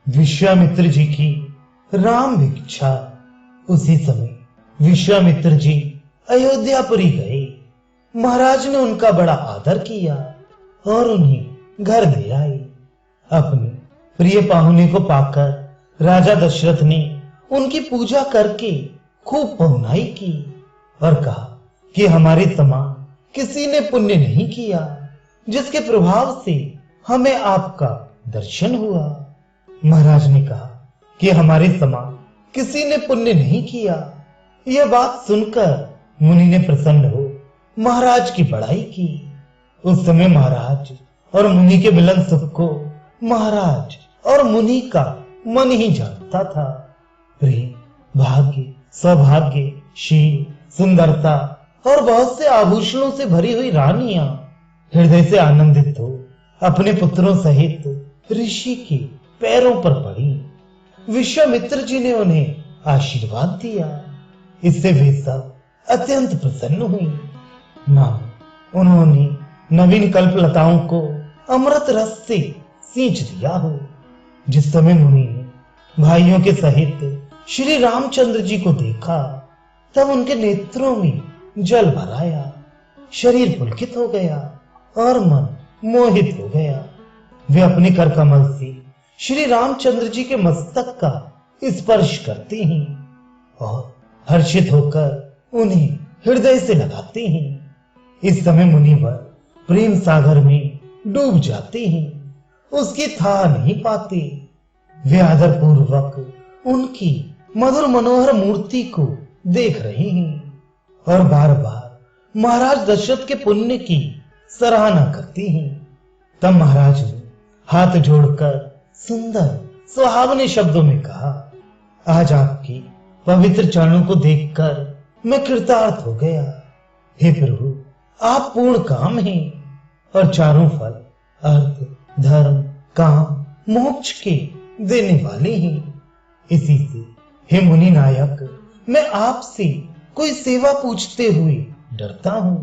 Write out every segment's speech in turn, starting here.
विश्वामित्र जी की राम भिक्षा। उसी समय विश्वामित्र जी अयोध्यापुरी गए। महाराज ने उनका बड़ा आदर किया और उन्हें घर ले आए। अपने प्रिय पाहुने को पाकर राजा दशरथ ने उनकी पूजा करके खूब पहुनाई की और कहा कि हमारे समान किसी ने पुण्य नहीं किया, जिसके प्रभाव से हमें आपका दर्शन हुआ। महाराज ने कहा कि हमारे समान किसी ने पुण्य नहीं किया। यह बात सुनकर मुनि ने प्रसन्न हो महाराज की बड़ाई की। उस समय महाराज और मुनि के मिलन सुख को महाराज और मुनि का मन ही जानता था। प्रेम, भाग्य, सौभाग्य, शील, सुंदरता और बहुत से आभूषणों से भरी हुई रानियां हृदय से आनंदित हो अपने पुत्रों सहित ऋषि के पैरों पर पड़ी। विश्वामित्र जी ने उन्हें आशीर्वाद दिया। इससे वे सब अत्यंत प्रसन्न हुई। मानो उन्होंने नवीन कल्पलताओं को अमृत रस से सींच दिया हो। जिस समय मुनि ने भाइयों के सहित श्री रामचंद्र जी को देखा, तब उनके नेत्रों में जल भर आया, शरीर पुलकित हो गया और मन मोहित हो गया। वे अपने कर कमल से श्री रामचंद्र जी के मस्तक का स्पर्श करते हैं और हर्षित होकर उन्हें हृदय से लगाते हैं। इस समय मुनिवर प्रेम सागर में डूब जाते हैं, उसकी था नहीं पाते। वे आदर पूर्वक उनकी मधुर मनोहर मूर्ति को देख रहे हैं और बार बार महाराज दशरथ के पुण्य की सराहना करते हैं। तब महाराज ने हाथ जोड़कर सुंदर सुहावने शब्दों में कहा, आज आपकी पवित्र चरणों को देखकर मैं कृतार्थ हो गया। हे प्रभु, आप पूर्ण काम हैं और चारों फल अर्थ, धर्म, काम, मोक्ष के देने वाले हैं। इसी से हे मुनि नायक, मैं आपसे कोई सेवा पूछते हुए डरता हूं।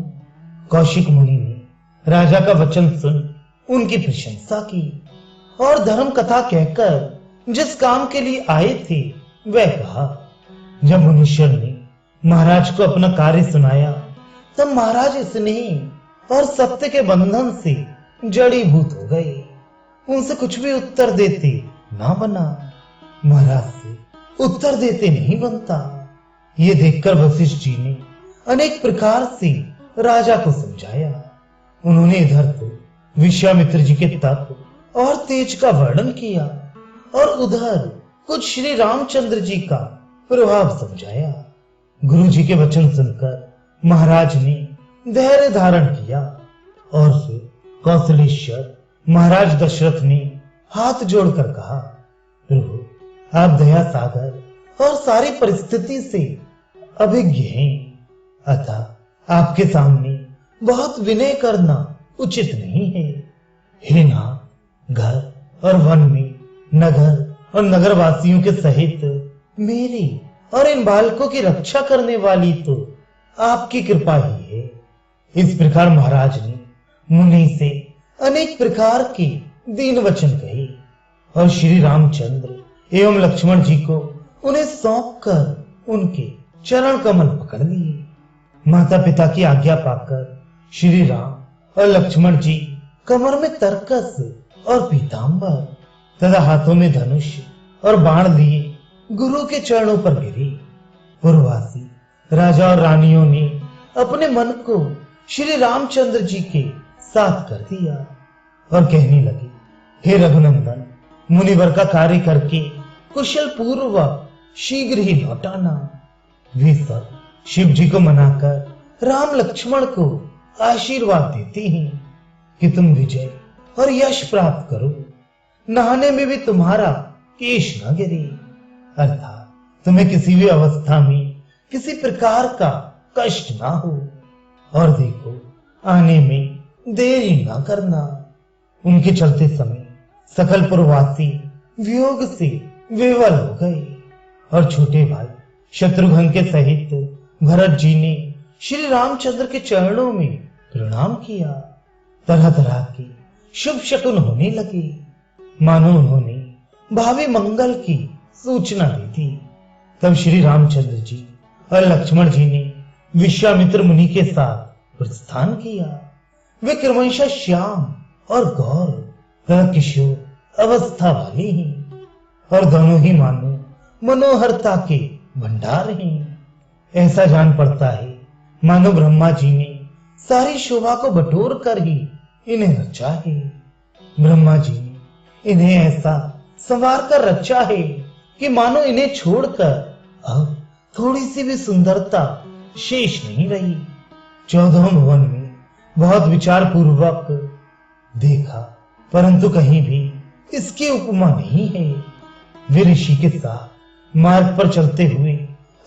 कौशिक मुनि ने राजा का वचन सुन उनकी प्रशंसा की और धर्म कथा कहकर जिस काम के लिए आए थे वह कहा। जब मुनीश्वर ने महाराज को अपना कार्य सुनाया, तब महाराज स्नेह और सत्य के बंधन से जड़ीभूत हो गए। उनसे कुछ भी उत्तर देते ना बना। महाराज से उत्तर देते नहीं बनता। ये देखकर वशिष्ठ जी ने अनेक प्रकार से राजा को समझाया। उन्होंने इधर तो विश्वामित्र जी के तप और तेज का वर्णन किया और उधर कुछ श्री रामचंद्र जी का प्रभाव समझाया। गुरु जी के वचन सुनकर महाराज ने धैर्य धारण किया और फिर कौशलेश्वर महाराज दशरथ ने हाथ जोड़कर कहा, प्रभु, आप दया सागर और सारी परिस्थिति से अभिज्ञ हैं, अतः आपके सामने बहुत विनय करना उचित नहीं है। हे नाथ, घर और वन में नगर और नगरवासियों के सहित मेरी और इन बालकों की रक्षा करने वाली तो आपकी कृपा ही है। इस प्रकार महाराज ने मुनि से अनेक प्रकार के दीन वचन कहे और श्री रामचंद्र एवं लक्ष्मण जी को उन्हें सौंप कर उनके चरण कमल पकड़ लिए। माता पिता की आज्ञा पाकर श्री राम और लक्ष्मण जी कमर में तरकस और पीतांबर तथा हाथों में धनुष और बाण लिए गुरु के चरणों पर गिरे। पूर्ववासी राजा और रानियों ने अपने मन को श्री रामचंद्र जी के साथ कर दिया और कहने लगे, हे रघुनंदन, मुनिवर का कार्य करके कुशल पूर्वक शीघ्र ही लौटाना। वे सब शिव जी को मनाकर राम लक्ष्मण को आशीर्वाद देते हैं कि तुम विजय और यश प्राप्त करो। नहाने में भी तुम्हारा केश न गिरे, अर्थात तुम्हें किसी भी अवस्था में किसी प्रकार का कष्ट ना हो। और देखो, आने में देरी ना करना। उनके चलते समय सकल पूर्ववासी वियोग से विवल हो गए और छोटे भाई शत्रुघ्न के सहित भरत जी ने श्री रामचंद्र के चरणों में प्रणाम किया। तरह तरह के शुभ शकुन होने लगे, मानो उन्होंने भावी मंगल की सूचना दी थी। तब श्री रामचंद्र जी और लक्ष्मण जी ने विश्वामित्र मुनि के साथ प्रस्थान किया। वे क्रमशः श्याम और गौर तथा किशोर अवस्था वाले हैं और दोनों ही मानो मनोहरता के भंडार हैं। ऐसा जान पड़ता है मानो ब्रह्मा जी ने सारी शोभा को बटोर कर ही इन्हें रचा है। ब्रह्मा जी ने इन्हें ऐसा संवार कर रचा है कि मानो इन्हें छोड़कर अब थोड़ी सी भी सुंदरता शेष नहीं रही। 14 भुवन में बहुत विचार पूर्वक देखा, परंतु कहीं भी इसकी उपमा नहीं है। वे ऋषि के साथ मार्ग पर चलते हुए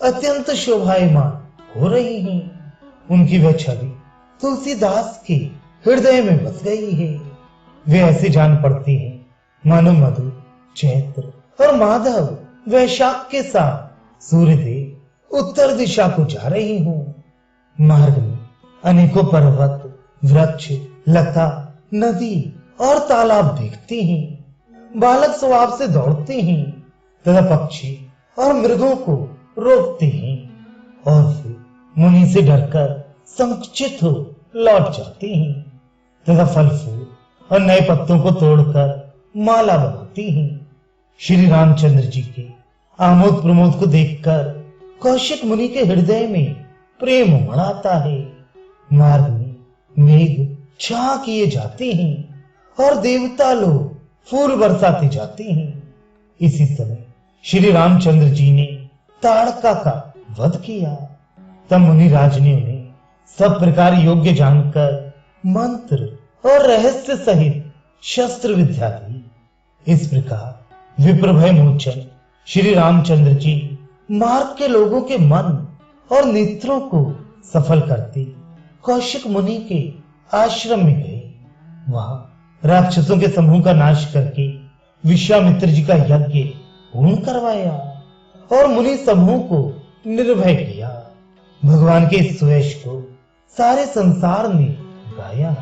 अत्यंत शोभायमान हो रही हैं। उनकी वह छवि तुलसीदास के हृदय में बस गई है। वे ऐसे जान पड़ते हैं मानो मधु, चैत्र और माधव वैशाख के साथ सूर्यदेव उत्तर दिशा को जा रहे हों। मार्ग में अनेकों पर्वत, वृक्ष, लता, नदी और तालाब देखते हैं। बालक स्वभाव से दौड़ते हैं तथा पक्षी और मृगों को रोकते हैं और फिर मुनि से डरकर संकुचित हो लौट जाते हैं तथा फल फूल और नए पत्तों को तोड़कर माला बनाते हैं। श्री रामचंद्र जी के आमोद प्रमोद को देखकर कौशिक मुनि के हृदय में प्रेम उमड़ आता है। मार्ग में मेघ छा किए जाते हैं और देवता लोग फूल बरसाते जाते हैं। इसी समय श्री रामचंद्र जी ने ताड़का का वध किया। तब मुनिराज ने उन्हें सब प्रकार योग्य जानकर मंत्र और रहस्य सहित शस्त्र विद्या दी। इस प्रकार विप्रभय मोचन श्री रामचंद्र जी मार्ग के लोगों के मन और नेत्रों को सफल करते कौशिक मुनि के आश्रम में गए। वहां राक्षसों के समूह का नाश करके विश्वामित्र जी का यज्ञ पूर्ण करवाया और मुनि समूह को निर्भय किया। भगवान के इस सुयश को सारे संसार ने गाया।